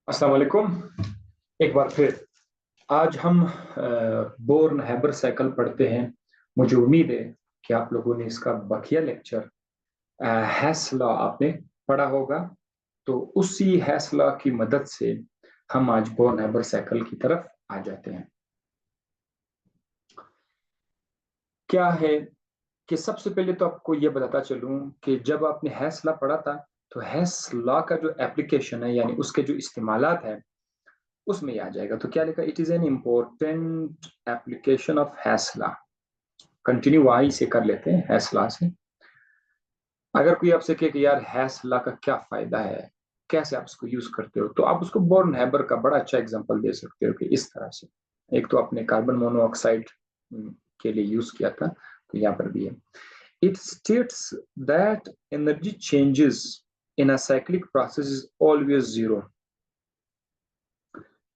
अस्सलाम वालेकुम। एक बार फिर आज हम बोर्न हैबर साइकिल पढ़ते हैं। मुझे उम्मीद है कि आप लोगों ने इसका बखिया लेक्चर हैस लॉ आपने पढ़ा होगा। तो उसी हैस लॉ की मदद से हम आज बोर्न हैबर साइकिल की तरफ आ जाते हैं। क्या है कि सबसे पहले तो आपको यह बताता चलूं कि जब आपने हैस लॉ पढ़ा था तो हैस लॉ का जो एप्लीकेशन है यानी उसके जो इस्तेमालात है उसमें आ जाएगा। तो क्या लिखा, it is an important application of हैसला। कंटिन्यू वहीं से कर लेते हैं हैसला से। अगर कोई आपसे कहे कि यार हैसला का क्या फायदा है, कैसे आप उसको यूज करते हो, तो आप उसको बोर्न हैबर का बड़ा अच्छा एग्जांपल दे सकते हो कि इस तरह से। एक तो आपने कार्बन मोनोऑक्साइड के लिए यूज किया था, तो यहाँ पर भी है। It states that energy changes in a cyclic process is always zero.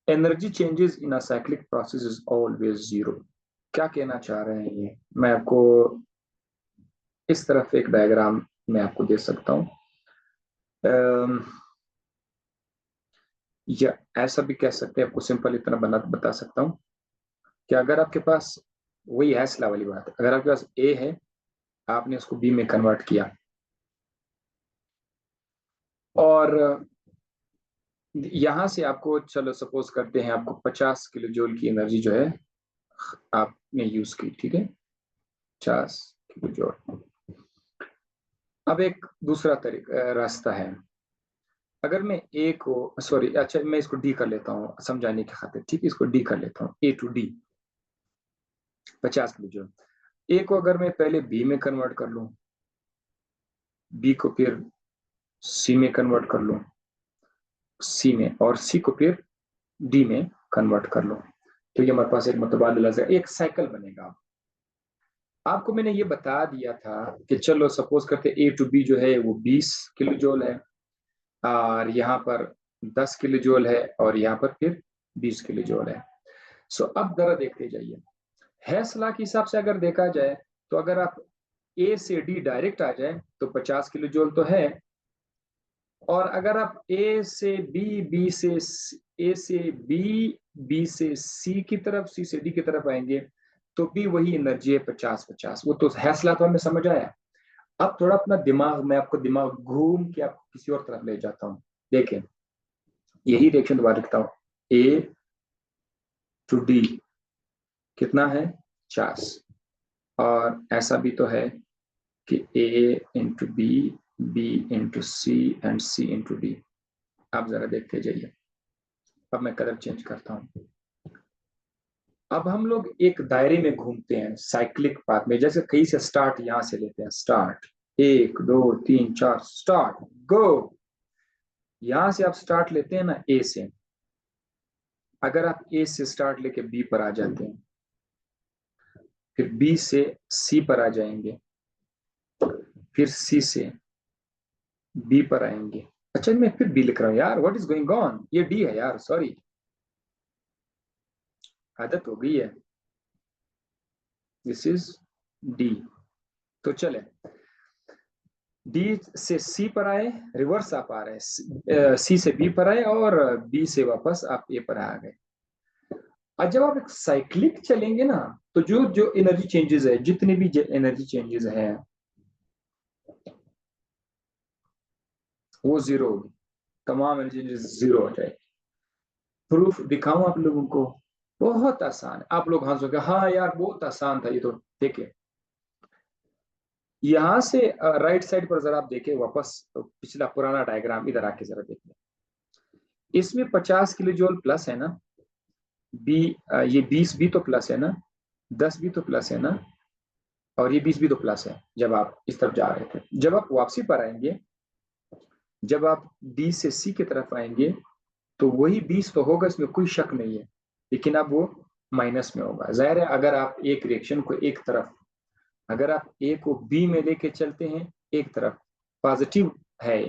Energy changes in a cyclic process is always zero. क्या कहना चाह रहे हैं ये, मैं आपको इस तरफ एक डायग्राम मैं आपको दे सकता हूँ। या ऐसा भी कह सकते हैं, आपको सिंपल इतना बना बता सकता हूँ कि अगर आपके पास, वही हैसला वाली बात है, अगर आपके पास ए है, आपने उसको बी में कन्वर्ट किया, और यहां से आपको, चलो सपोज करते हैं, आपको 50 किलो जूल की एनर्जी जो है आपने यूज की, ठीक है, 50 किलो जूल। अब एक दूसरा तरीका रास्ता है। अगर मैं ए को, सॉरी, अच्छा मैं इसको डी कर लेता हूँ समझाने की खातिर, ठीक है, इसको डी कर लेता हूँ, ए टू डी, 50 किलो जूल। ए को अगर मैं पहले बी में कन्वर्ट कर लूँ, बी को फिर सी में कन्वर्ट कर लूँ, सी में, और सी को फिर डी में कन्वर्ट कर लूँ, तो ये हमारे पास एक मुतबादिल एक साइकिल बनेगा। आपको मैंने ये बता दिया था कि चलो सपोज करते ए टू बी जो है वो 20 किलो जूल है, और यहाँ पर 10 किलो जूल है, और यहाँ पर फिर 20 किलो जूल है। सो अब जरा देखते जाइए, हैसला के हिसाब से अगर देखा जाए, तो अगर आप ए से डी डायरेक्ट आ जाए तो 50 किलो जूल तो है, और अगर आप ए से बी, बी से ए से बी, बी से सी की तरफ, सी से डी की तरफ आएंगे, तो भी वही एनर्जी है 50-50। वो तो हैसला तो हमें समझ आया। अब थोड़ा अपना दिमाग, मैं आपको दिमाग घूम के आपको किसी और तरफ ले जाता हूँ। देखें, यही रिएक्शन दोबारा लिखता हूँ, ए टू डी कितना है, 50, और ऐसा भी तो है कि A into B, B into C, and C into D. आप जरा देखते जाइए, अब मैं कलर चेंज करता हूँ। अब हम लोग एक दायरे में घूमते हैं साइक्लिक पाथ में, जैसे कहीं से स्टार्ट यहां से लेते हैं, स्टार्ट 1 2 3 4 स्टार्ट गो। यहां से आप स्टार्ट लेते हैं ना ए से, अगर आप ए से स्टार्ट लेके बी पर आ जाते हैं, फिर बी से सी पर आ जाएंगे, फिर सी से बी पर आएंगे। अच्छा मैं फिर बी लिख रहा हूँ यार, व्हाट इज गोइंग ऑन, ये डी है यार, सॉरी, आदत हो गई है, दिस इज डी। तो चले, डी से सी पर आए, रिवर्स आप आ रहे हैं, सी से बी पर आए, और बी से वापस आप ए पर आ गए। और जब आप एक साइक्लिक चलेंगे ना, तो जो जो एनर्जी चेंजेस है, जितने भी एनर्जी चेंजेस हैं, वो जीरो होगी, तमाम एनर्जी चेंजेस जीरो हो जाएगी। प्रूफ दिखाऊं आप लोगों को, बहुत आसान है। आप लोग हंसोगे, हाँ यार बहुत आसान था ये तो। देखिए, यहां से राइट साइड पर जरा आप देखें, वापस पिछला पुराना डायग्राम इधर आके जरा देखिए, इसमें 50 किलो जूल प्लस है ना, बी, ये 20 भी तो प्लस है ना, 10 भी तो प्लस है ना, और ये 20 भी तो प्लस है जब आप इस तरफ जा रहे थे। जब आप वापसी पर आएंगे, जब आप डी से सी की तरफ आएंगे, तो वही 20 तो होगा, इसमें कोई शक नहीं है, लेकिन अब वो माइनस में होगा। जाहिर है, अगर आप एक रिएक्शन को एक तरफ, अगर आप ए को बी में लेके चलते हैं एक तरफ, पॉजिटिव है,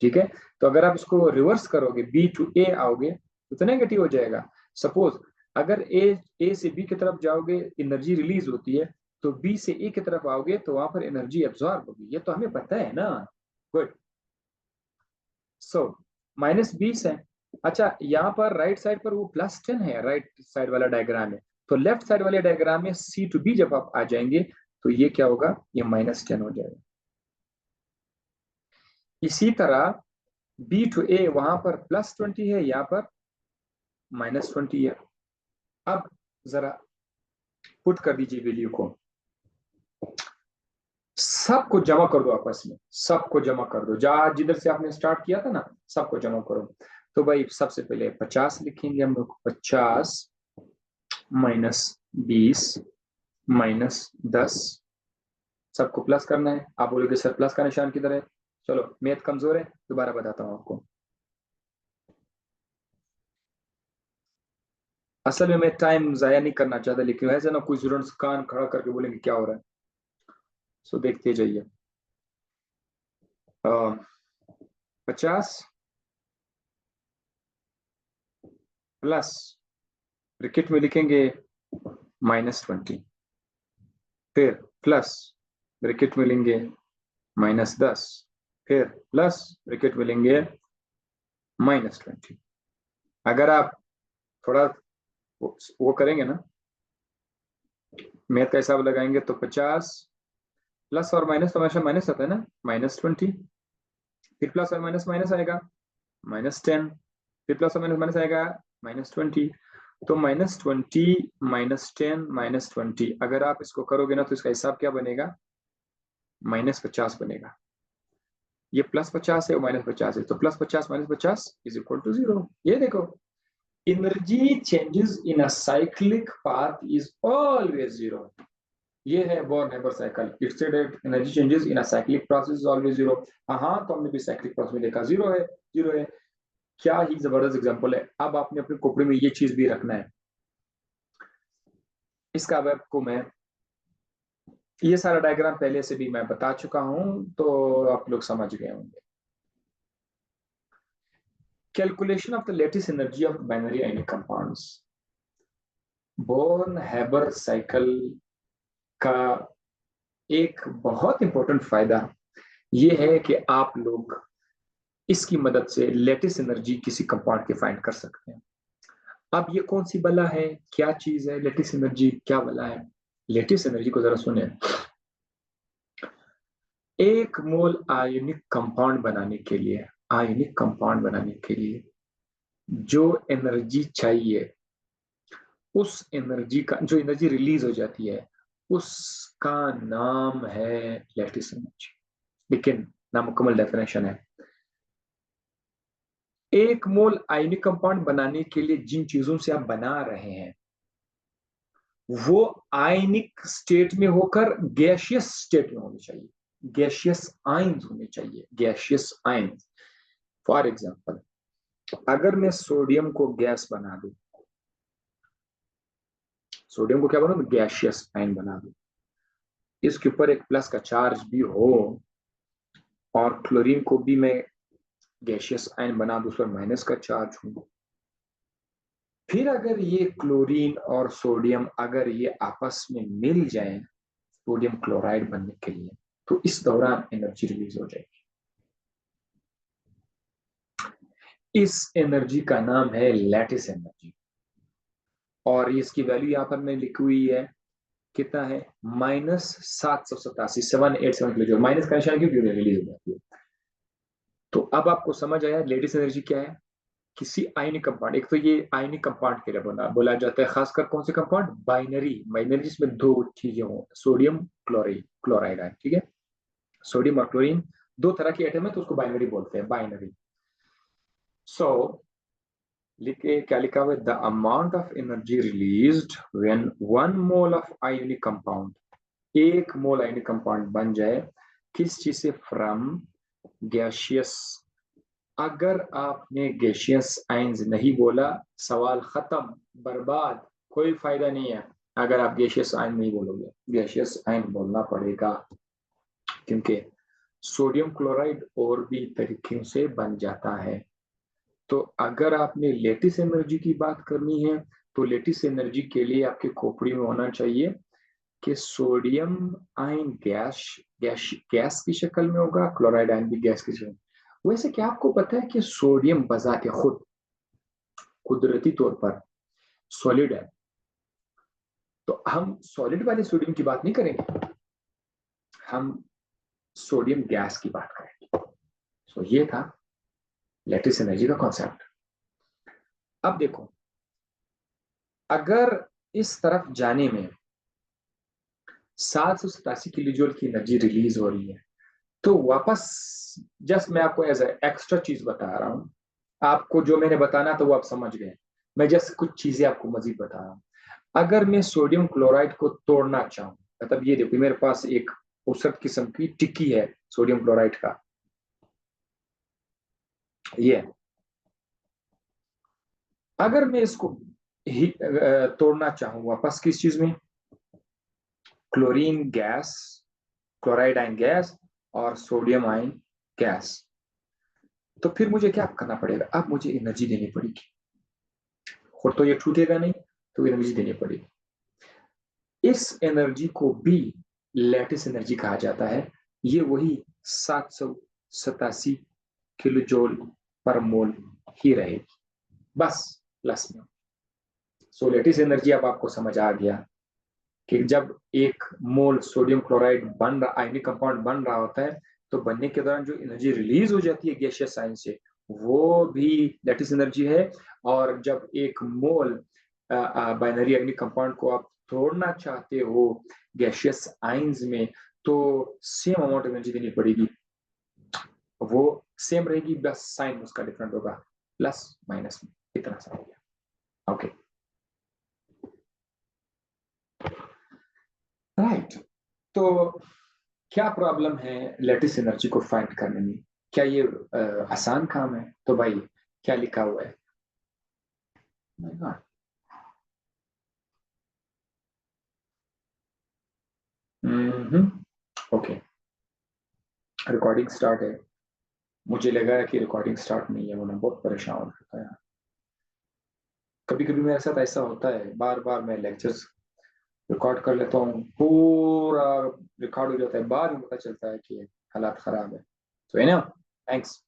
ठीक है, तो अगर आप इसको रिवर्स करोगे, बी टू ए आओगे, तो नेगेटिव हो जाएगा। सपोज अगर ए से बी की तरफ जाओगे, एनर्जी रिलीज होती है, तो बी से ए की तरफ आओगे तो वहां पर एनर्जी एब्जॉर्ब होगी, ये तो हमें पता है ना। गुड। सो -20 है, अच्छा, यहाँ पर राइट साइड पर वो +10 है, राइट साइड वाला डायग्राम है, तो लेफ्ट साइड वाले डायग्राम में C to B जब आप आ जाएंगे तो ये क्या होगा, ये -10 हो जाएगा। इसी तरह B to A वहां पर +20 है, यहाँ पर -20 है। अब जरा पुट कर दीजिए वैल्यू को, सबको जमा कर दो आपस में, सबको जमा कर दो, जहां जिधर से आपने स्टार्ट किया था ना, सबको जमा करो। तो भाई सबसे पहले 50 लिखेंगे हम लोग, 50 -20 -10, सबको प्लस करना है। आप बोलोगे सर प्लस का निशान किधर है, चलो मैथ कमजोर है, दोबारा बताता हूं आपको। असल में मैं टाइम जाया नहीं करना चाहता, लेकिन ऐसे ना कोई स्टूडेंट्स कान खड़ा करके बोलेंगे क्या हो रहा है, सो देखते जाइए। 50 प्लस, ब्रैकेट में लिखेंगे -20, फिर प्लस, ब्रैकेट में लेंगे -10, फिर प्लस, ब्रैकेट में लेंगे -20। अगर आप थोड़ा वो करेंगे ना, मैथ का हिसाब लगाएंगे, तो 50 प्लस और माइनस तो हमेशा माइनस आता है ना, -20, फिर प्लस और माइनस माइनस आएगा, -10, फिर प्लस और माइनस माइनस आएगा, -20। तो -20 -10 -20, अगर आप इसको करोगे ना तो इसका हिसाब क्या बनेगा, -50 बनेगा। ये +50 है और -50 है, तो +50 -50 इज इक्वल टू 0। ये देखो, energy changes in a cyclic path is always 0। ये है Born Haber cycle, it said that energy changes in a cyclic process is always 0। हाँ, तो हमने भी साइक्लिक प्रोसेस में देखा 0 है, 0 है। क्या ही जबरदस्त एग्जांपल है। अब आपने अपने खोपड़ी में ये चीज भी रखना है, इसका वेब को मैं, ये सारा डायग्राम पहले से भी मैं बता चुका हूं, तो आप लोग समझ गए होंगे। Calculation of the lattice energy of binary ionic compounds. Born Haber cycle का एक बहुत इंपॉर्टेंट फायदा ये है कि आप लोग इसकी मदद से लेटिस एनर्जी किसी कंपाउंड के फाइंड कर सकते हैं। अब ये कौन सी बला है, क्या चीज है लेटिस एनर्जी, क्या बला है। लेटिस एनर्जी को जरा सुने। एक मोल आयनिक कंपाउंड बनाने के लिए, आयनिक कंपाउंड बनाने के लिए जो एनर्जी चाहिए, उस एनर्जी का जो एनर्जी रिलीज हो जाती है, उसका नाम है लेटिस एनर्जी। लेकिन नामुकम्मल डेफिनेशन है। एक मोल आयनिक कंपाउंड बनाने के लिए जिन चीजों से आप बना रहे हैं, वो आयनिक स्टेट में होकर गैशियस स्टेट में होनी चाहिए, गैशियस आयन्स होने चाहिए, गैशियस आयन्स। फॉर एग्जांपल, अगर मैं सोडियम को गैस बना दूं, सोडियम को क्या बना दूं, गैशियस आयन बना दूं, इसके ऊपर एक प्लस का चार्ज भी हो, और क्लोरीन को भी मैं गैशियस आयन बना दूं, उस पर माइनस का चार्ज हो, फिर अगर ये क्लोरीन और सोडियम अगर ये आपस में मिल जाए सोडियम क्लोराइड बनने के लिए, तो इस दौरान एनर्जी रिलीज हो जाएगी। इस एनर्जी का नाम है लैटिस एनर्जी, और इसकी वैल्यू यहां पर मैं लिखी हुई है, कितना है, -787, 787 किलो। माइनस का निशान क्यों रिलीज हो जाती है। तो अब आपको समझ आया लेटिस एनर्जी क्या है। किसी आयनिक कंपाउंड, एक तो ये आयनिक कंपाउंड के लिए बोला जाता है, खासकर कौन से कंपाउंड, बाइनरी, बाइनरी जिसमें दो चीजें हो, सोडियम क्लोराइड, क्लोराइड है, ठीक है। सोडियम और क्लोरीन दो तरह की एटम है, तो उसको बाइनरी बोलते हैं, बाइनरी। सो लिखे, क्या लिखा हुआ है, the amount of energy released when 1 mole of ionic compound, 1 mole ionic compound बन जाए, किस चीज से, फ्रॉम गैशियस। अगर आपने गैशियस आयंस नहीं बोला, सवाल खत्म, बर्बाद, कोई फायदा नहीं है। अगर आप गैशियस आयन नहीं बोलोगे, गैशियस आयन बोलना पड़ेगा, क्योंकि सोडियम क्लोराइड और भी तरीकों से बन जाता है। तो अगर आपने लेटिस एनर्जी की बात करनी है, तो लेटिस एनर्जी के लिए आपके खोपड़ी में होना चाहिए कि सोडियम आयन गैस, गैस की शक्ल में होगा, क्लोराइड आयन भी गैस की शक्ल में। वैसे क्या आपको पता है कि सोडियम बजाते खुद कुदरती तौर पर सॉलिड है, तो हम सॉलिड वाले सोडियम की बात नहीं करेंगे, हम सोडियम गैस की बात करेंगे। सो ये था लैटिस एनर्जी का कॉन्सेप्ट। अब देखो, अगर इस तरफ जाने में 787 किलो जूल की एनर्जी रिलीज हो रही है, तो वापस जस्ट मैं आपको एज एक्स्ट्रा चीज बता रहा हूं, आपको जो मैंने बताना तो वो आप समझ गए, मैं जस्ट कुछ चीजें आपको मजीद बता रहा हूं। अगर मैं सोडियम क्लोराइड को तोड़ना चाहूं, मतलब ये देखो मेरे पास एक औसत किस्म की टिक्की है सोडियम क्लोराइड का, ये अगर मैं इसको तोड़ना चाहूं वापस किस चीज में, chlorine gas, chloride ion gas और सोडियम आयन गैस, तो फिर मुझे क्या करना पड़ेगा, अब मुझे एनर्जी देनी पड़ेगी, और तो ये छूटेगा नहीं, तो एनर्जी देनी पड़ेगी। इस एनर्जी को भी लैटिस एनर्जी कहा जाता है। ये वही 787 किलो जूल पर मोल ही रहेगी, बस प्लस में। सो लैटिस एनर्जी अब आपको समझ आ गया कि जब एक मोल सोडियम क्लोराइड बन रहा, आयनिक कंपाउंड बन रहा होता है, तो बनने के दौरान जो एनर्जी रिलीज हो जाती है गैसियस साइन से, वो भी लैटिस एनर्जी है। और जब एक मोल बाइनरी आयनिक कंपाउंड को आप तोड़ना चाहते हो गैसियस आइंस में, तो सेम अमाउंट एनर्जी देनी पड़ेगी, वो सेम रहेगी, बस साइन उसका डिफरेंट होगा, प्लस माइनस में, इतना सा हो गया। Okay, right. तो क्या प्रॉब्लम है लैटिस एनर्जी को फाइंड करने में, क्या ये आसान काम है? तो भाई क्या लिखा हुआ है, ओके, रिकॉर्डिंग स्टार्ट है। मुझे लगा है कि रिकॉर्डिंग स्टार्ट नहीं है, वरना बहुत परेशान होता है। कभी कभी मेरे साथ ऐसा होता है, बार बार मैं लेक्चर्स रिकॉर्ड कर लेता हूँ, पूरा रिकॉर्ड हो जाता है, बाद में पता चलता है कि हालात खराब है। तो है ना, थैंक्स।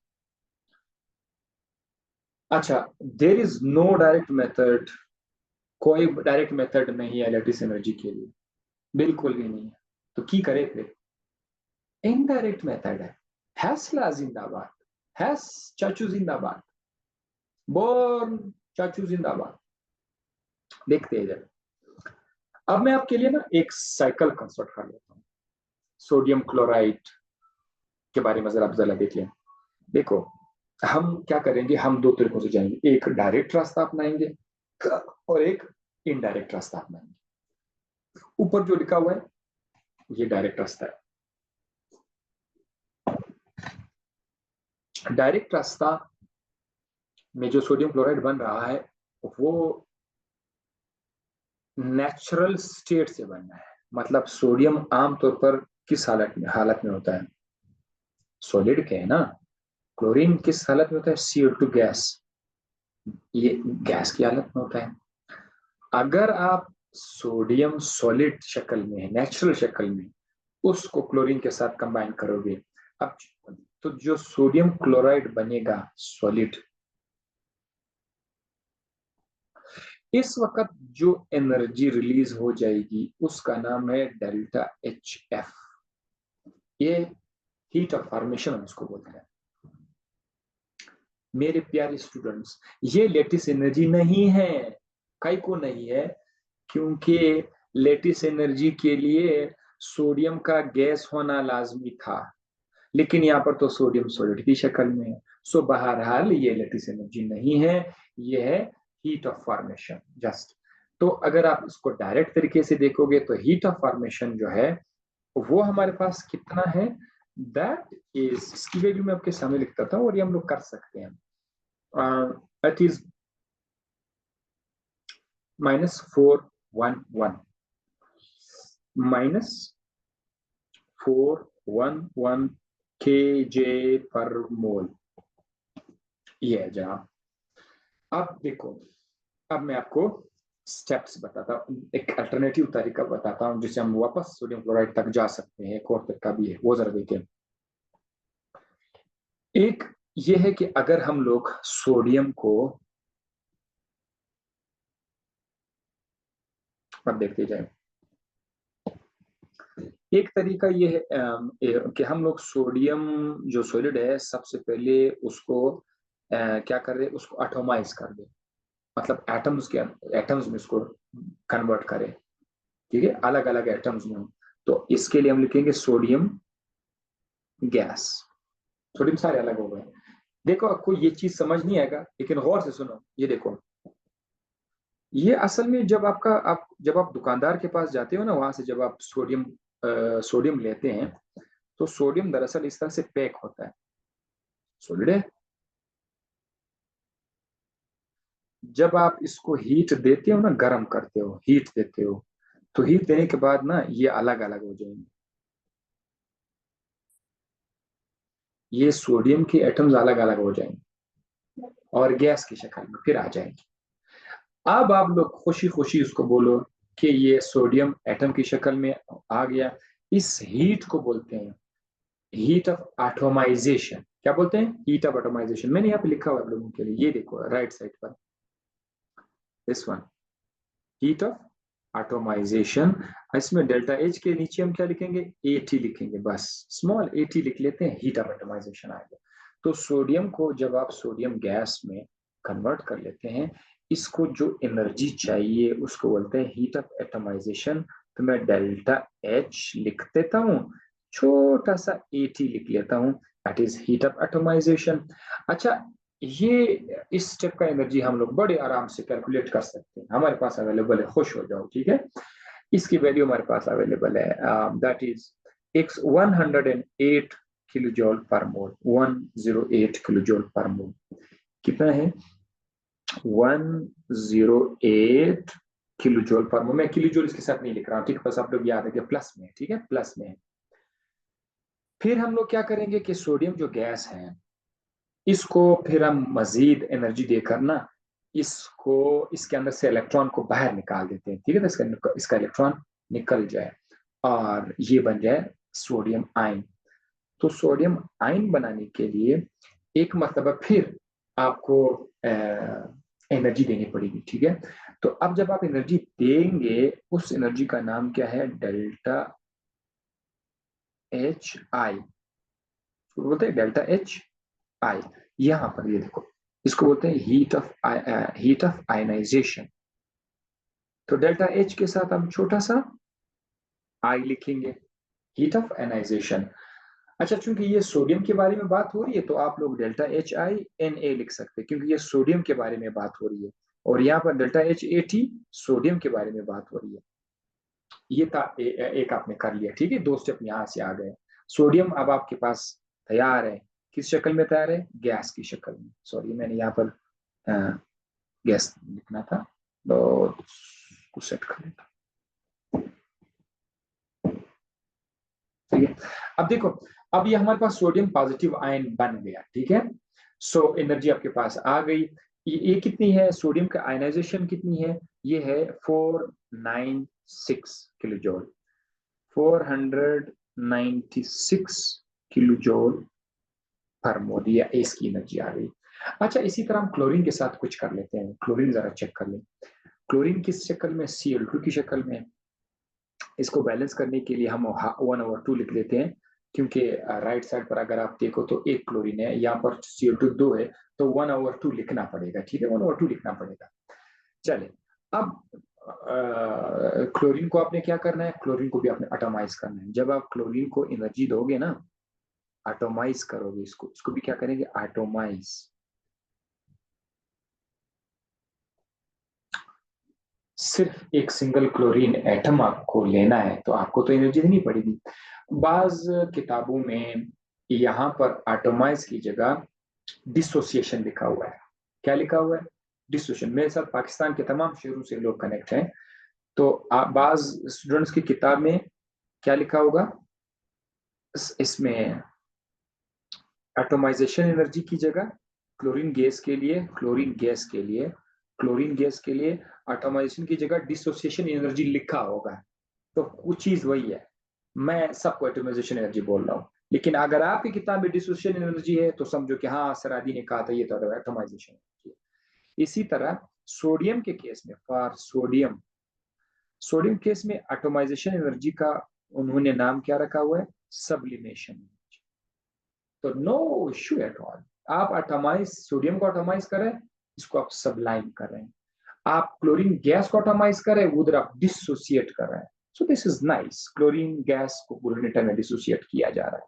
अच्छा, there is no direct method, कोई डायरेक्ट मेथड नहीं है लैटिस एनर्जी के लिए, बिल्कुल भी नहीं है। तो की करे फिर, इनडायरेक्ट मेथड है। हैसला जिंदाबाद, हैस चाचू जिंदाबाद, बोर्न चाचू जिंदाबाद। देखते हैं जरा, अब मैं आपके लिए ना एक साइकिल कंस्ट्रक्ट कर लेता हूँ सोडियम क्लोराइड के बारे में, जरा आप जरा देख लें। देखो, हम क्या करेंगे, हम दो तरीकों से जाएंगे, एक डायरेक्ट रास्ता अपनाएंगे और एक इनडायरेक्ट रास्ता अपनाएंगे। ऊपर जो लिखा हुआ है ये डायरेक्ट रास्ता है। डायरेक्ट रास्ता में जो सोडियम क्लोराइड बन रहा है वो नेचुरल स्टेट से बनना है, मतलब सोडियम आमतौर पर किस हालत में होता है, सॉलिड के है ना, क्लोरीन किस हालत में होता है, CO2 गैस, ये गैस की हालत में होता है। अगर आप सोडियम सॉलिड शक्ल में, नेचुरल शक्ल में, उसको क्लोरीन के साथ कंबाइन करोगे, अब तो जो सोडियम क्लोराइड बनेगा सॉलिड, इस वक्त जो एनर्जी रिलीज हो जाएगी उसका नाम है डेल्टा HF। ये हीट ऑफ फॉर्मेशन हम उसको बोलते हैं। मेरे प्यारे स्टूडेंट्स, ये लेटिस एनर्जी नहीं है, कई को नहीं है, क्योंकि लेटिस एनर्जी के लिए सोडियम का गैस होना लाजमी था, लेकिन यहाँ पर तो सोडियम सॉलिड की शक्ल में है। सो बहरहाल ये लेटिस एनर्जी नहीं है, ये है हीट ऑफ फॉर्मेशन जस्ट। तो अगर आप इसको डायरेक्ट तरीके से देखोगे तो हीट ऑफ फॉर्मेशन जो है वो हमारे पास कितना है, दैट इज, इसकी वैल्यू मैं आपके सामने लिखता था और ये हम लोग कर सकते हैं, दैट इज -411, -411 kJ पर मोल, ये है जनाब। अब देखो, अब मैं आपको स्टेप्स बताता हूँ, एक अल्टरनेटिव तरीका बताता हूँ जिससे हम वापस सोडियम क्लोराइड तक जा सकते हैं, एक और तरीका भी है, वो जरा देखें। एक ये है कि अगर हम लोग सोडियम को अब देखते जाए। एक तरीका ये है कि हम लोग सोडियम जो सॉलिड है सबसे पहले उसको क्या कर रहे हैं, उसको एटोमाइज कर दे, मतलब एटम्स में उसको कन्वर्ट करें, ठीक है, अलग अलग एटम्स में। तो इसके लिए हम लिखेंगे सोडियम गैस। सोडियम सारे अलग हो गए। देखो आपको ये चीज समझ नहीं आएगा, लेकिन गौर से सुनो, ये देखो, ये असल में जब आप दुकानदार के पास जाते हो ना, वहां से जब आप सोडियम लेते हैं, तो सोडियम दरअसल इस तरह से पैक होता है, सॉलिड है। जब आप इसको हीट देते हो ना, गर्म करते हो, हीट देते हो, तो हीट देने के बाद ना ये अलग अलग हो जाएंगे, ये सोडियम के एटम्स अलग अलग हो जाएंगे और गैस की शक्ल में फिर आ जाएंगे। अब आप लोग खुशी खुशी उसको बोलो कि ये सोडियम एटम की शक्ल में आ गया। इस हीट को बोलते हैं हीट ऑफ एटोमाइजेशन। क्या बोलते हैं? Heat of atomization. मैंने यहाँ पे लिखा हुआ है आप लोगों के लिए, ये देखो राइट साइड पर, this one, heat of atomization. इसमें डेल्टा एच के नीचे हम क्या लिखेंगे? एटी लिखेंगे, बस स्मॉल एटी लिख लेते हैं, हीट ऑफ एटोमाइजेशन आ गया। तो सोडियम को जब आप सोडियम गैस में कन्वर्ट कर लेते हैं, इसको जो एनर्जी चाहिए उसको बोलते हैं हीट ऑफ एटोमाइजेशन। तो मैं डेल्टा एच लिख देता हूँ, छोटा सा एटी लिख लेता हूँ, that is heat of atomization. अच्छा, ये इस स्टेप का एनर्जी हम लोग बड़े आराम से कैलकुलेट कर सकते हैं, हमारे पास अवेलेबल है, खुश हो जाओ, ठीक है। इसकी वैल्यू हमारे पास अवेलेबल है, दैट इज एक्स 108 किलो जॉल पर मोल, 108 किलो जॉल पर मोल। कितना है? 108 किलो जॉल पर मोल। मैं किलो जॉल इसके साथ नहीं लिख रहा हूँ, ठीक है, बस आप लोग याद है कि प्लस में, ठीक है, प्लस में। फिर हम लोग क्या करेंगे कि सोडियम जो गैस है, इसको फिर हम मजीद एनर्जी देकर ना, इसको इसके अंदर से इलेक्ट्रॉन को बाहर निकाल देते हैं, ठीक है, तो इसका इलेक्ट्रॉन निकल जाए और ये बन जाए सोडियम आयन। तो सोडियम आयन बनाने के लिए एक मरतबा फिर आपको एनर्जी देनी पड़ेगी, ठीक है। तो अब जब आप एनर्जी देंगे, उस एनर्जी का नाम क्या है? डेल्टा एच आई, बोलते हैं डेल्टा एच आई। यहां पर ये देखो, इसको बोलते हैं हीट ऑफ आयनाइजेशन। तो डेल्टा एच के साथ हम छोटा सा आई लिखेंगे, हीट ऑफ आयनाइजेशन। अच्छा, चूंकि ये सोडियम के बारे में बात हो रही है, तो आप लोग delta H I N A लिख सकते हैं, क्योंकि ये सोडियम के बारे में बात हो रही है, और यहाँ पर delta H A T sodium के बारे में बात हो रही है। ये था एक आपने कर लिया, ठीक है, दो स्टेप यहाँ से आ गए। सोडियम अब आपके पास तैयार है, किस शक्ल में तैयार है? गैस की शक्ल में। सॉरी, मैंने यहाँ पर गैस लिखना था, तो कुछ सेट कर लेता, ठीक है। अब देखो, अब ये हमारे पास सोडियम पॉजिटिव आयन बन गया, ठीक है। सो एनर्जी आपके पास आ गई। ये कितनी है? सोडियम का आयनाइजेशन कितनी है? ये है 496 किलो जूल, 496 किलो जूल पर मोल, या इसकी एनर्जी आ गई। अच्छा, इसी तरह हम क्लोरीन के साथ कुछ कर लेते हैं। क्लोरीन जरा चेक कर लें। क्लोरीन किस शक्ल में? Cl2 की शक्ल में। इसको बैलेंस करने के लिए हम 1/2 लिख लेते हैं, क्योंकि राइट साइड पर अगर आप देखो तो एक क्लोरीन है, यहाँ पर Cl2 2 है, तो 1/2 लिखना पड़ेगा, ठीक है, 1/2 लिखना पड़ेगा। चले, अब क्लोरीन को आपने क्या करना है? क्लोरीन को भी आपने एटोमाइज करना है। जब आप क्लोरीन को एनर्जी दोगे ना, एटोमाइज करोगे इसको भी क्या करेंगे? एटोमाइज। सिर्फ एक सिंगल क्लोरीन एटम आपको लेना है, तो आपको तो एनर्जी देनी पड़ेगी। बाज किताबों में यहाँ पर एटोमाइज की जगह डिसोसिएशन लिखा हुआ है। क्या लिखा हुआ है? डिसोसिएशन। मेरे साथ पाकिस्तान के तमाम शहरों से लोग कनेक्ट हैं, तो बाज स्टूडेंट्स की किताब में क्या लिखा होगा? इसमें एटोमाइजेशन एनर्जी की जगह क्लोरीन गैस के लिए, क्लोरीन गैस के लिए एटोमाइजेशन की जगह डिसोसिएशन एनर्जी लिखा होगा। तो कुछ चीज वही है, मैं सबको एटोमाइजेशन एनर्जी बोल रहा हूँ, लेकिन अगर आपकी किताब में डिसोसिएशन एनर्जी है तो समझो कि हाँ, सरादी ने कहा था ये तो एटोमाइजेशन एनर्जी है। इसी तरह सोडियम के केस में, फॉर सोडियम सोडियम केस में एटोमाइजेशन एनर्जी का उन्होंने नाम क्या रखा हुआ है, सब्लिमेशन। तो नो इश्यू एट ऑल, आप एटोमाइज सोडियम को एटोमाइज करें, इसको आप सबलाइम कर रहे हैं। आप क्लोरीन गैस को एटोमाइज कर रहे हैं, उधर आप डिसोसिएट कर रहे हैं। So this is nice, chlorine gas को क्लोरीनेटर में डिसोसिएट किया जा रहा है।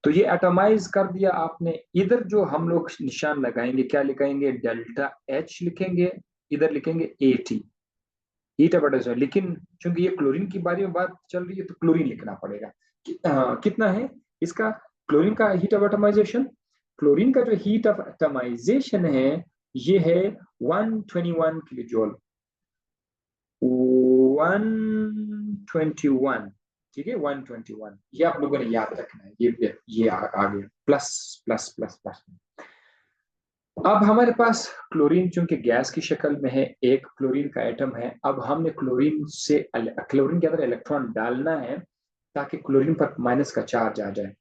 तो ये एटोमाइज कर दिया आपने। इधर जो हम लोग निशान लगाएंगे, क्या लिखेंगे, डेल्टा एच लिखेंगे, इधर लिखेंगे एटी, हीट ऑफ एटोमाइजेशन। लेकिन चूंकि ये क्लोरीन की बारे में बात चल रही है तो क्लोरीन लिखना पड़ेगा। कितना है इसका क्लोरीन का हीट ऑफ एटोमाइजेशन? क्लोरीन का जो हीट ऑफ एटोमाइजेशन है ये है 121 किलो जूल, 121, ठीक है 121। ये आप लोगों ने याद रखना है, ये आ गया प्लस प्लस प्लस प्लस। अब हमारे पास क्लोरीन चूंकि गैस की शक्ल में है, एक क्लोरीन का एटम है। अब हमने क्लोरीन के अंदर इलेक्ट्रॉन डालना है ताकि क्लोरीन पर माइनस का चार्ज आ जाए।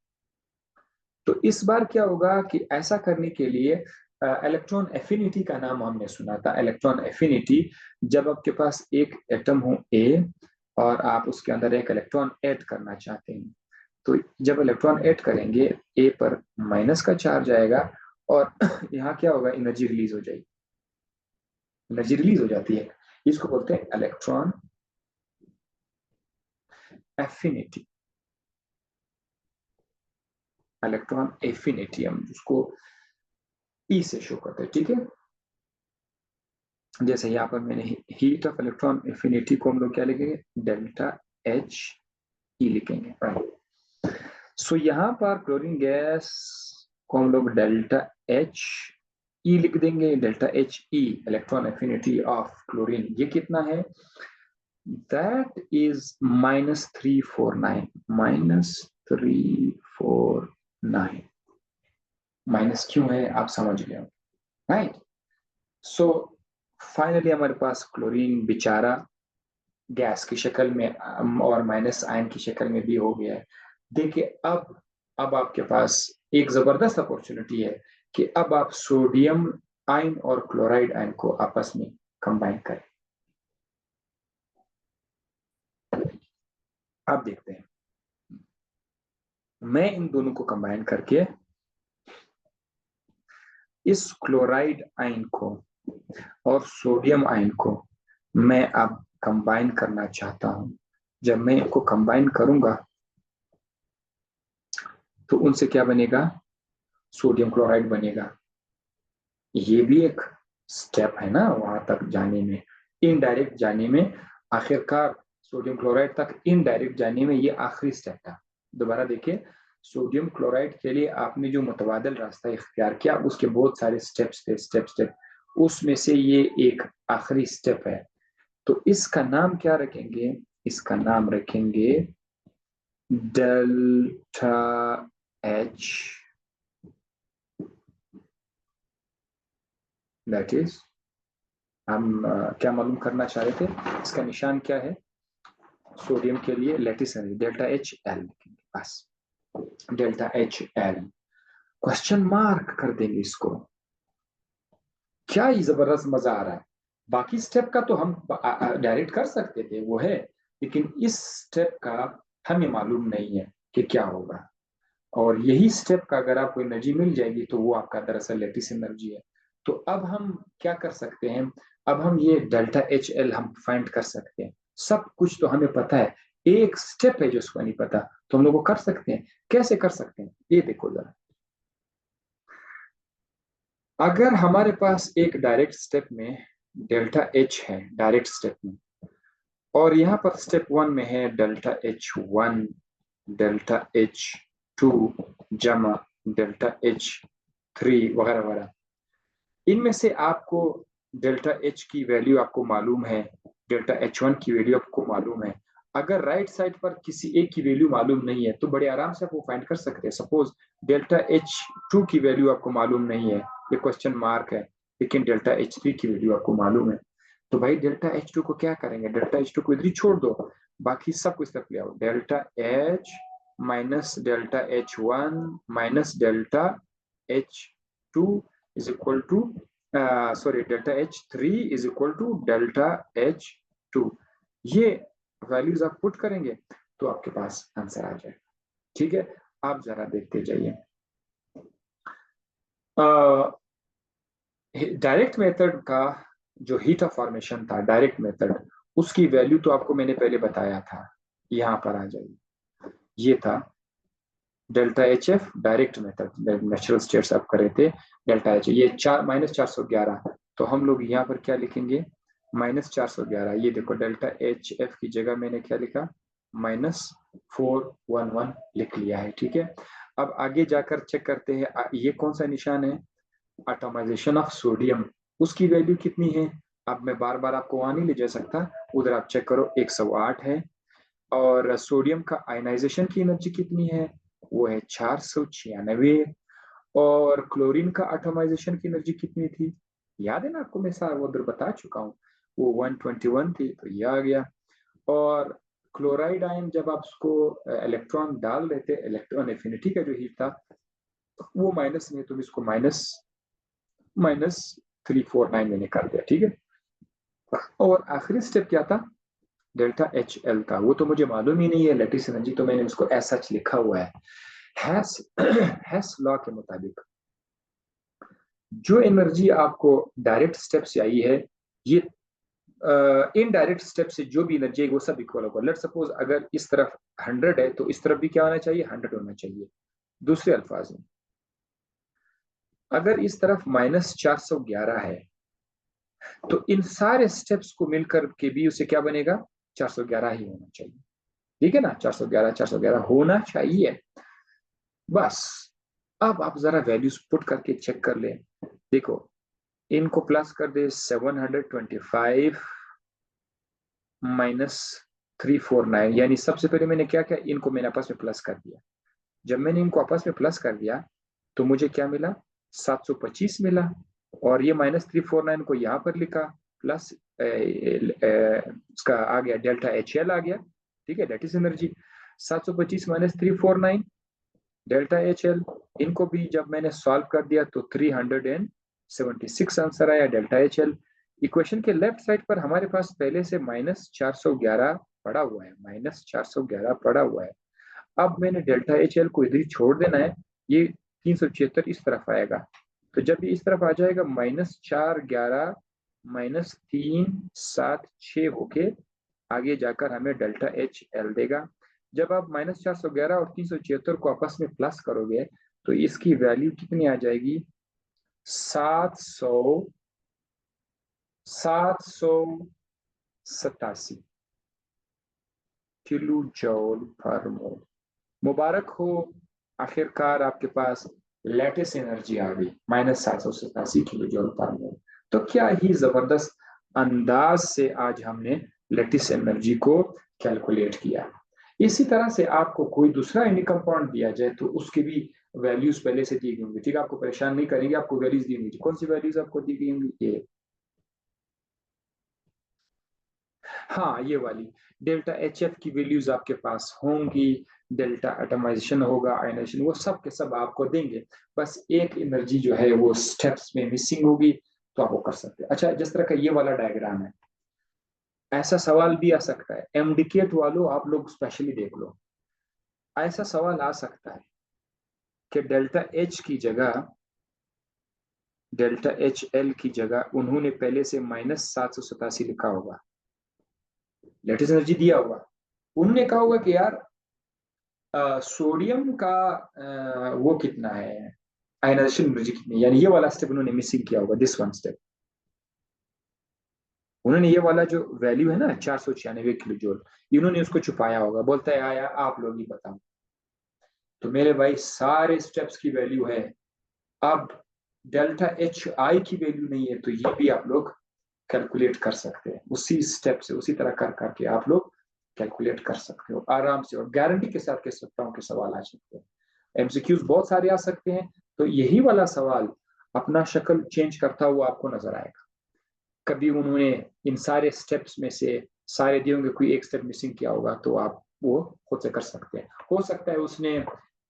तो इस बार क्या होगा कि ऐसा करने के लिए इलेक्ट्रॉन एफिनिटी का नाम हमने सुना था। इलेक्ट्रॉन एफिनिटी, जब आपके पास एक एटम हो ए और आप उसके अंदर एक इलेक्ट्रॉन ऐड करना चाहते हैं, तो जब इलेक्ट्रॉन ऐड करेंगे ए पर माइनस का चार्ज आएगा और यहाँ क्या होगा, एनर्जी रिलीज हो जाएगी, एनर्जी रिलीज हो जाती है। इसको बोलते हैं इलेक्ट्रॉन एफिनिटी। इलेक्ट्रॉन एफिनिटी हम उसको ई से शो करते हैं, ठीक है। जैसे यहाँ पर मैंने हीट ऑफ इलेक्ट्रॉन एफिनिटी को हम लोग क्या लिखेंगे, डेल्टा एच ई लिखेंगे, राइट। सो यहाँ पर क्लोरीन गैस को हम लोग डेल्टा एच ई लिख देंगे, delta H E, electron affinity of chlorine. ये कितना है, दैट इज -349, -349। माइनस क्यों है आप समझ गए, राइट। सो फाइनली हमारे पास क्लोरीन बेचारा गैस की शक्ल में और माइनस आयन की शक्ल में भी हो गया है। देखिए अब आपके पास एक जबरदस्त अपॉर्चुनिटी है कि अब आप सोडियम आयन और क्लोराइड आयन को आपस में कंबाइन करें। अब देखते हैं, मैं इन दोनों को कंबाइन करके इस क्लोराइड आयन को और सोडियम आयन को मैं अब कंबाइन करना चाहता हूं। जब मैं इनको कंबाइन करूंगा तो उनसे क्या बनेगा, सोडियम क्लोराइड बनेगा। ये भी एक स्टेप है ना वहां तक जाने में, इनडायरेक्ट जाने में। आखिरकार सोडियम क्लोराइड तक इनडायरेक्ट जाने में ये आखिरी स्टेप था। दोबारा देखिए, सोडियम क्लोराइड के लिए आपने जो मुतबादल रास्ता इख्तियार किया, उसके बहुत सारे स्टेप्स थे, स्टेप उसमें से ये एक आखिरी स्टेप है। तो इसका नाम क्या रखेंगे, इसका नाम रखेंगे डेल्टा एच, दैट इज हम क्या मालूम करना चाह रहे थे, इसका निशान क्या है सोडियम के लिए, lattice energy delta H L, बस delta H L, question mark कर देंगे इसको। क्या ही जबरदस्त मजा आ रहा है। बाकी स्टेप का तो हम डायरेक्ट कर सकते थे, वो है, लेकिन इस स्टेप का हमें मालूम नहीं है कि क्या होगा। और यही स्टेप का अगर आपको एनर्जी मिल जाएगी तो वो आपका दरअसल लैटिस एनर्जी है। तो अब हम क्या कर सकते हैं, अब हम ये डेल्टा एच एल हम फाइंड कर सकते हैं। सब कुछ तो हमें पता है, एक स्टेप है जो उसको नहीं पता, तो हम लोग को कर सकते हैं। कैसे कर सकते हैं ये देखो जरा। अगर हमारे पास एक डायरेक्ट स्टेप में डेल्टा एच है, डायरेक्ट स्टेप में, और यहाँ पर स्टेप 1 में है डेल्टा एच 1, डेल्टा एच 2 जमा डेल्टा एच 3 वगैरह वगैरह, इनमें से आपको डेल्टा एच की वैल्यू आपको मालूम है, डेल्टा एच 1 की वैल्यू आपको मालूम है। अगर राइट साइड पर किसी एक की वैल्यू मालूम नहीं है तो बड़े आराम से आप वो फाइंड कर सकते हैं। सपोज डेल्टा एच 2 की वैल्यू आपको मालूम नहीं है, ये क्वेश्चन मार्क है, लेकिन डेल्टा एच 3 की वैल्यू आपको मालूम है। तो भाई डेल्टा एच 2 को क्या करेंगे, डेल्टा एच 2 को इधर ही छोड़ दो, बाकी सब कुछ तक ले आओ। Delta H minus delta H 1 minus delta H 2 is equal to sorry delta H3 is equal to delta H2, ये वैल्यूज आप पुट करेंगे तो आपके पास आंसर आ जाए। ठीक है, आप जरा देखते जाइए। डायरेक्ट मेथड का जो हीट ऑफ फॉर्मेशन था, डायरेक्ट मेथड, उसकी वैल्यू तो आपको मैंने पहले बताया था, यहां पर आ जाइए। ये था delta H F direct method, natural states आप कर रहे थे, डेल्टा एच ये -411, तो हम लोग यहाँ पर क्या लिखेंगे, -411। ये देखो डेल्टा एच एफ की जगह मैंने क्या लिखा, -411 लिख लिया है। ठीक है, अब आगे जाकर चेक करते हैं, ये कौन सा निशान है, एटॉमाइजेशन ऑफ सोडियम, उसकी वैल्यू कितनी है। अब मैं बार बार आपको वहां नहीं ले जा सकता, उधर आप चेक करो, 108 है। और सोडियम का आयनाइजेशन की एनर्जी कितनी है, वो है 496। और क्लोरीन का एटॉमाइजेशन की एनर्जी कितनी थी, याद है ना आपको, मैं सारा उधर बता चुका हूँ, वो 121 थी, तो ये आ गया। और क्लोराइड आयन जब आप उसको इलेक्ट्रॉन डाल रहे थे, इलेक्ट्रॉन एफिनिटी का जो हीट था वो माइनस में, तो इसको -349 मैंने कर दिया। ठीक है, और आखिरी स्टेप क्या था, डेल्टा एच एल का, वो तो मुझे मालूम ही नहीं है लैटिस एनर्जी, तो मैंने उसको ऐसा लिखा हुआ है। हैस लॉ के मुताबिक जो एनर्जी आपको डायरेक्ट स्टेप से आई है, ये इनडायरेक्ट स्टेप से जो भी एनर्जी है वो सब इक्वल होगा। लेट सपोज अगर इस तरफ 100 है तो इस तरफ भी क्या होना चाहिए, 100 होना चाहिए। दूसरे अल्फाज में, अगर इस तरफ -411 है तो इन सारे स्टेप्स को मिलकर के भी उसे क्या बनेगा, 411 ही होना चाहिए। ठीक है ना, 411 411 होना चाहिए बस। अब आप जरा वैल्यूज पुट करके चेक कर ले, देखो इनको प्लस कर दे, 725 -349, यानी सबसे पहले मैंने क्या किया, इनको मैंने आपस में प्लस कर दिया। जब मैंने इनको आपस में प्लस कर दिया तो मुझे क्या मिला, 725 मिला। और ये -349 को यहाँ पर लिखा, प्लस इसका आ गया डेल्टा एच एल आ गया। ठीक है, that is energy. 725 -349 delta H L, इनको भी जब मैंने सॉल्व कर दिया तो 376 आंसर आया डेल्टा एच एल। इक्वेशन के लेफ्ट साइड पर हमारे पास पहले से -411 पड़ा हुआ है, -411 पड़ा हुआ है। अब मैंने डेल्टा एच एल को इधर ही छोड़ देना है, ये 376 इस तरफ आएगा, तो जब ये इस तरफ आ जाएगा -411 -376 होके आगे जाकर हमें डेल्टा एच एल देगा। जब आप -411 और 376 को आपस में प्लस करोगे तो इसकी वैल्यू कितनी आ जाएगी, 787 किलो जूल पर मोल। मुबारक हो, आखिरकार आपके पास लेटेस्ट एनर्जी आ गई, -787 किलो जूल पर मोल। तो क्या ही जबरदस्त अंदाज से आज हमने लेटेस्ट एनर्जी को कैलकुलेट किया। इसी तरह से आपको कोई दूसरा एनी कंपाउंड दिया जाए तो उसके भी वैल्यूज पहले से दी गई होंगी। ठीक है, आपको परेशान नहीं करेंगे, आपको वैल्यूज दी होंगी। कौन सी वैल्यूज आपको दी गई होंगी, ये हाँ ये वाली, डेल्टा एच एफ की वैल्यूज आपके पास होंगी, डेल्टा एटमाइजेशन होगा, आयनाइजेशन, वो सब के सब आपको देंगे। बस एक एनर्जी जो है वो स्टेप्स में मिसिंग होगी, तो आप वो कर सकते हैं। अच्छा, जिस तरह का ये वाला डायग्राम है, ऐसा सवाल भी आ सकता है, एमडीकेट वालों आप लोग स्पेशली देख लो, ऐसा सवाल आ सकता है कि डेल्टा एच की जगह, डेल्टा एच एल की जगह उन्होंने पहले से -787 लिखा होगा, लेटेस्ट एनर्जी दिया होगा। उन्होंने कहा होगा कि यार सोडियम का वो कितना है, आयनाइजेशन एनर्जी कितनी, यानी ये वाला स्टेप उन्होंने मिसिंग किया होगा, दिस वन स्टेप। उन्होंने ये वाला जो वैल्यू है ना 496 किलो जूल, इन्होंने उसको छुपाया होगा, बोलता है आया आप लोग ही बताओ। तो मेरे भाई सारे स्टेप्स की वैल्यू है। अब डेल्टा एच आई की वैल्यू नहीं है, तो ये भी आप लोग कैलकुलेट कर सकते हैं, उसी स्टेप से उसी तरह कर करके आप लोग कैलकुलेट कर सकते हो आराम से, और गारंटी के साथ कह सकता हूँ कि सवाल आ सकते हैं। एमसीक्यूज बहुत सारे आ सकते हैं, तो यही वाला सवाल अपना शक्ल चेंज करता हुआ आपको नजर आएगा। कभी उन्होंने इन सारे स्टेप्स में से सारे दिए होंगे, कोई एक स्टेप मिसिंग किया होगा, तो आप वो खुद से कर सकते हैं। हो सकता है उसने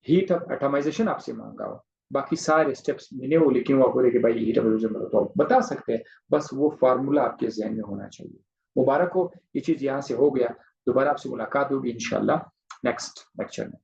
हीट ऑफ एटमाइजेशन आपसे मांगा हो, बाकी सारे स्टेप्स मैंने वो लिखे हुआ पूरे कि भाई हीट ऑफ रिफ्यूजन तो आप बता सकते हैं, बस वो फार्मूला आपके जहन में होना चाहिए। मुबारक हो, ये चीज यहाँ से हो गया। दोबारा आपसे मुलाकात होगी इंशाल्लाह नेक्स्ट लेक्चर में।